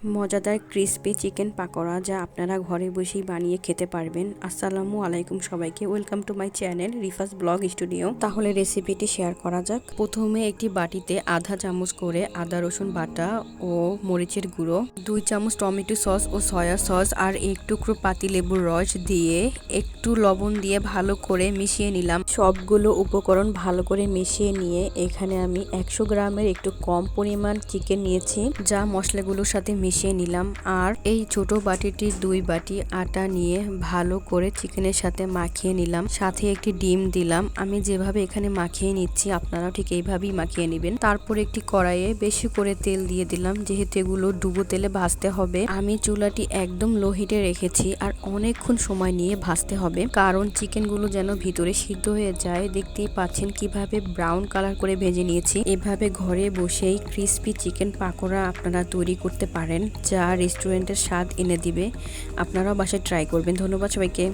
মজাদার crispy chicken pakora যা আপনারা ঘরে বসেই বানিয়ে খেতে পারবেন। আসসালামু আলাইকুম সবাইকে, welcome to my channel Rifas blog studio. তাহলে রেসিপিটি শেয়ার করা যাক। প্রথমে একটি বাটিতে আধা চামচ করে আদা রসুন বাটা ও মরিচের গুঁড়ো, 2 চামচ টমেটো সস ও সয়া সস আর এক টুকরো পাতিলেবুর রস দিয়ে একটু লবণ দিয়ে ভালো করে মিশিয়ে নিলাম। সবগুলো উপকরণ ভালো করে মিশিয়ে নিয়ে এখানে আমি 100 গ্রামের একটু কম পরিমাণ চিকেন নিয়েছি, যা মশলাগুলোর সাথে মিশিয়ে নিলাম। আর এই ছোট বাটিটি 2 বাটি আটা নিয়ে ভালো করে চিকেনের সাথে মাখিয়ে নিলাম। সাথে একটি ডিম দিলাম। আমি যেভাবে এখানে মাখিয়ে নিচ্ছি আপনারাও ঠিক এইভাবেই মাখিয়ে নেবেন। তারপর একটি কড়াইয়ে বেশি করে তেল দিয়ে দিলাম, যেহেতু এগুলো ডুবো তেলে ভাজতে হবে। আমি চুলাটি একদম লো হিটে রেখেছি আর অনেকক্ষণ সময় নিয়ে ভাজতে হবে, কারণ চিকেনগুলো যেন ভিতরে সিদ্ধ হয়ে যায়। দেখতেই পাচ্ছেন কিভাবে ব্রাউন কালার করে ভেজে নিয়েছি। এভাবে ঘরে বসেই ক্রিস্পি চিকেন পাকোড়া আপনারা তৈরি করতে পারেন, যা রেস্টুরেন্টের স্বাদ এনে দিবে। আপনারাও বাসায় ট্রাই করবেন। ধন্যবাদ সবাইকে।